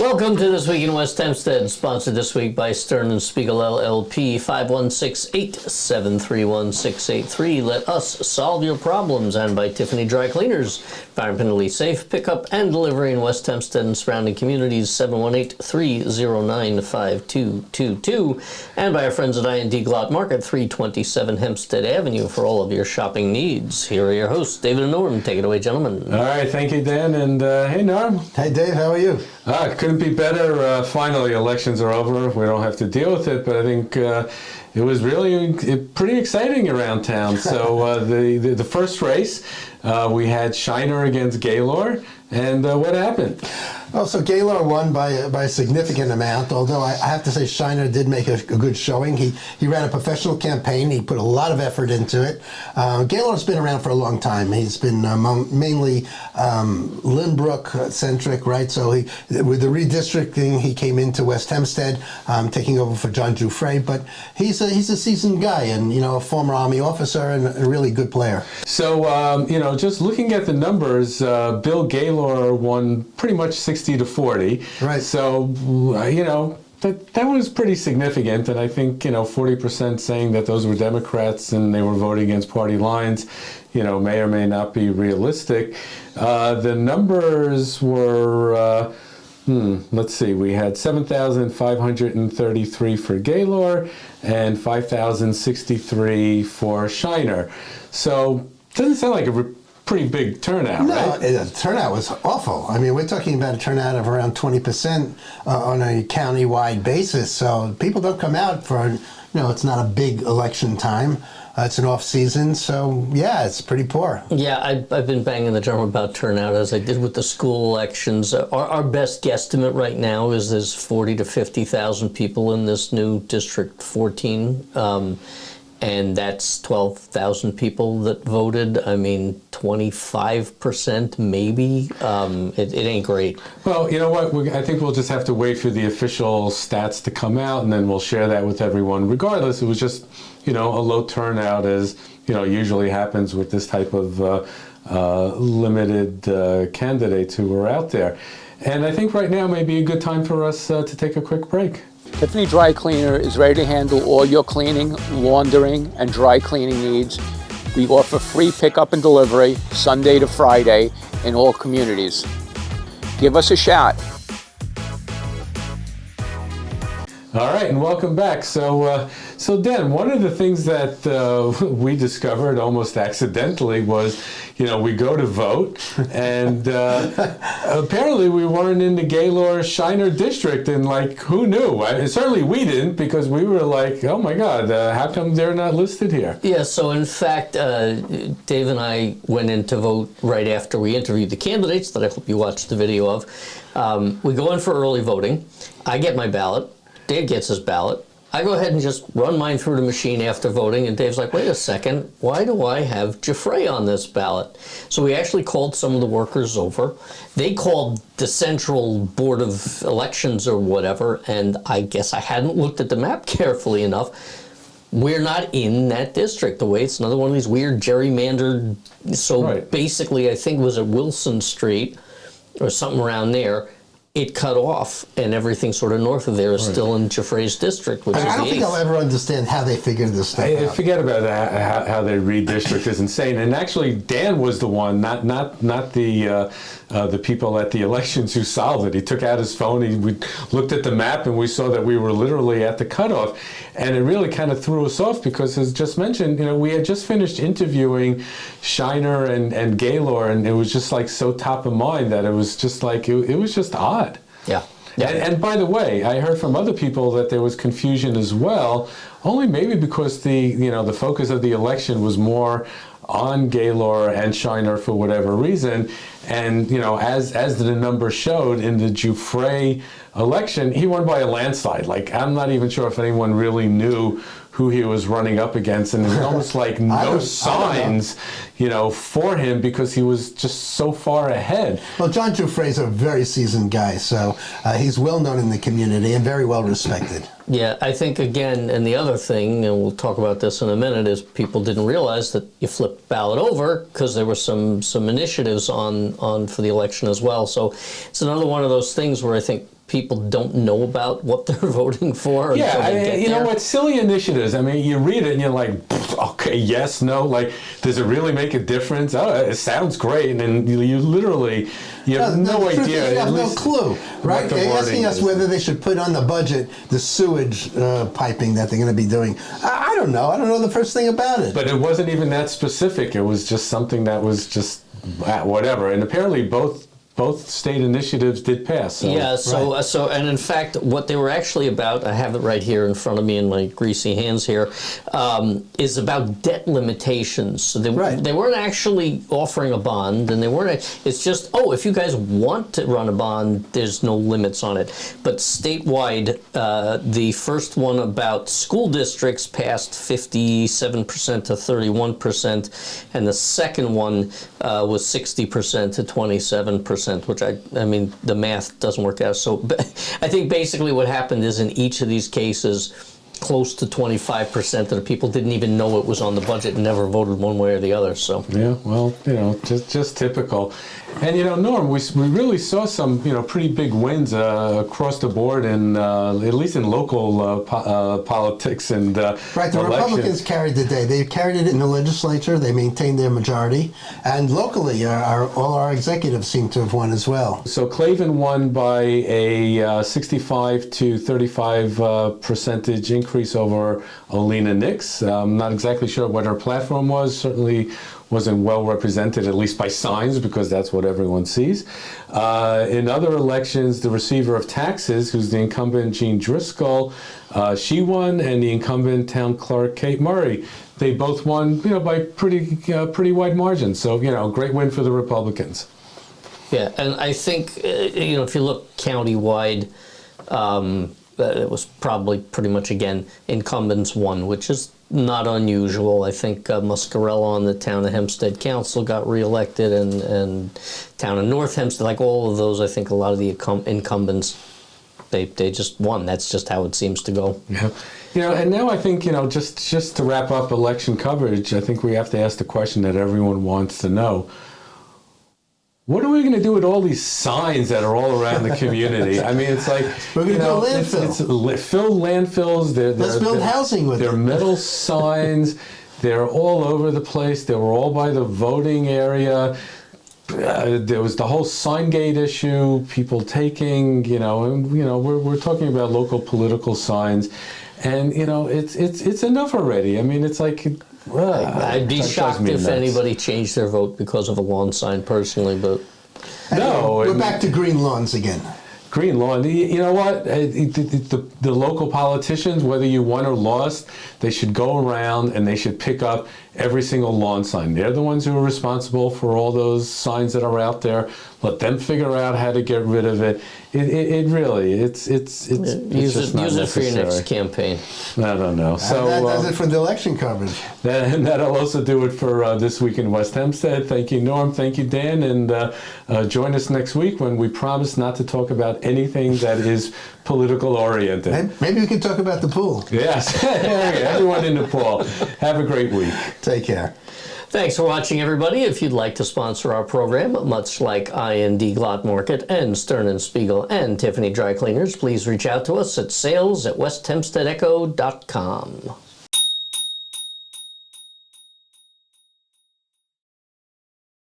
Welcome to This Week in West Hempstead, sponsored this week by Stern & Spiegel LLP, 516-873-1683. Let us solve your problems. And by Tiffany Dry Cleaners, environmentally safe pickup and delivery in West Hempstead and surrounding communities, 718-309-5222. And by our friends at I&D Glot Market, 327 Hempstead Avenue, for all of your shopping needs. Here are your hosts, David and Norm. Take it away, gentlemen. All right, thank you, Dan. And hey, Norm. Hey, Dave, how are you? Couldn't be better. Finally, elections are over. We don't have to deal with it, but I think it was really pretty exciting around town. So the first race, we had Scheiner against Gaylor, and what happened? Oh, so Gaylor won by a significant amount, although I have to say Scheiner did make a good showing. He ran a professional campaign. He put a lot of effort into it. Gaylor's been around for a long time. He's been mainly Lynbrook-centric, right? So with the redistricting, he came into West Hempstead, taking over for John Giuffre. But he's a seasoned guy and, a former Army officer and a really good player. So, just looking at the numbers, Bill Gaylor won pretty much 60-40. Right. So, that was pretty significant, and I think 40% saying that those were Democrats and they were voting against party lines, may or may not be realistic. The numbers were, let's see, we had 7,533 for Gaylor and 5,063 for Scheiner. So doesn't sound like a pretty big turnout, right? No, the turnout was awful. I mean, we're talking about a turnout of around 20% on a county-wide basis. So people don't come out for, it's not a big election time. It's an off-season, so yeah, it's pretty poor. Yeah, I've been banging the drum about turnout as I did with the school elections. Our best guesstimate right now is there's 40 to 50,000 people in this new District 14. And that's 12,000 people that voted. I mean, 25% maybe. It ain't great. Well, you know what? I think we'll just have to wait for the official stats to come out, and then we'll share that with everyone. Regardless, it was just, a low turnout, as usually happens with this type of limited candidates who were out there. And I think right now may be a good time for us to take a quick break. Tiffany Dry Cleaner is ready to handle all your cleaning, laundering, and dry cleaning needs. We offer free pickup and delivery Sunday to Friday in all communities. Give us a shout. All right, and welcome back. So Dan, one of the things that we discovered almost accidentally was, we go to vote, and apparently we weren't in the Gaylor-Scheiner district, and who knew? Certainly we didn't, because we were like, oh my God, how come they're not listed here? Yeah, so in fact, Dave and I went in to vote right after we interviewed the candidates that I hope you watched the video of. We go in for early voting. I get my ballot. Dave gets his ballot. I go ahead and just run mine through the machine after voting, and Dave's like, wait a second, why do I have Giuffre on this ballot? So we actually called some of the workers over. They called the Central Board of Elections or whatever, and I guess I hadn't looked at the map carefully enough. We're not in that district. The way it's another one of these weird gerrymandered, so right. Basically I think it was at Wilson Street or something around there. It cut off, and everything sort of north of there is still in Giuffre's district, which is the 8th. I don't think I'll ever understand how they figured this stuff out. Forget about that, how they redistrict is insane. And actually, Dan was the one, not the people at the elections who solved it. He took out his phone, we looked at the map, and we saw that we were literally at the cutoff. And it really kind of threw us off because, as just mentioned, we had just finished interviewing Scheiner and Gaylor, and it was just so top of mind that it was just it was just odd. Yeah. And by the way, I heard from other people that there was confusion as well, only maybe because the focus of the election was more on Gaylor and Scheiner for whatever reason. And, as the numbers showed in the Giuffre election, he won by a landslide. I'm not even sure if anyone really knew who he was running up against, and there was almost no signs, for him because he was just so far ahead. Well, John Giuffre is a very seasoned guy, so he's well known in the community and very well respected. Yeah, I think, again, and the other thing, and we'll talk about this in a minute, is people didn't realize that you flipped ballot over because there were some initiatives on for the election as well. So it's another one of those things where I think people don't know about what they're voting for. Yeah, until they get you know there. what? Silly initiatives. I mean, you read it and you're like, okay, yes, no. Like, does it really make a difference? Oh, it sounds great, and then you literally you have no the truth is idea. you at have no least clue, right? what the They're asking wording us is. whether they should put on the budget the sewage piping that they're going to be doing. I don't know. I don't know the first thing about it. But it wasn't even that specific. It was just something that was just whatever. And apparently both state initiatives did pass. So. Yeah, so and in fact, what they were actually about, I have it right here in front of me in my greasy hands here, is about debt limitations. So they weren't actually offering a bond, and they weren't. It's just, if you guys want to run a bond, there's no limits on it. But statewide, the first one about school districts passed 57% to 31%, and the second one was 60% to 27%. Which I mean, the math doesn't work out. So I think basically what happened is in each of these cases, close to 25% of the people didn't even know it was on the budget and never voted one way or the other. So yeah, well, just typical. And Norm, we really saw some pretty big wins across the board, in at least in local politics and right. The election. Republicans carried the day. They carried it in the legislature. They maintained their majority, and locally, all our executives seem to have won as well. So Clavin won by a 65 to 35 percentage increase over Olena Nix. I'm not exactly sure what her platform was. Certainly wasn't well represented, at least by signs, because that's what everyone sees. In other elections, the receiver of taxes, who's the incumbent Jean Driscoll, she won, and the incumbent town clerk Kate Murray, they both won, by pretty wide margins. So, great win for the Republicans. yeah, and I think if you look countywide, it was probably pretty much again incumbents won, which is not unusual. I think Muscarella on the town of Hempstead council got reelected, and town of North Hempstead, like all of those, I think a lot of the incumbents, they just won. That's just how it seems to go. Yeah. And now I think, just to wrap up election coverage, I think we have to ask the question that everyone wants to know. What are we going to do with all these signs that are all around the community? I mean, it's like, We're going to build landfill. Fill landfills. Let's build housing with They're it. metal signs. They're all over the place. They were all by the voting area. There was the whole sign gate issue, people taking, we're talking about local political signs. And, it's enough already. I mean, it's like... I'd be shocked if anybody changed their vote because of a lawn sign personally, but... No. We're back to green lawns again. Green lawn. You know what? The local politicians, whether you won or lost, they should go around and they should pick up every single lawn sign. They're the ones who are responsible for all those signs that are out there. Let them figure out how to get rid of it. It really, it's use just not it for your next necessary. campaign. I don't know. So That does it for the election coverage. that'll also do it for this week in West Hempstead. Thank you, Norm. Thank you, Dan. And join us next week when we promise not to talk about anything that is political oriented. Maybe we can talk about the pool. Yes. Everyone in the pool. Have a great week. Take care. Thanks for watching, everybody. If you'd like to sponsor our program, much like IND Glot Market and Stern & Spiegel and Tiffany Dry Cleaners, please reach out to us at sales@westhempsteadecho.com.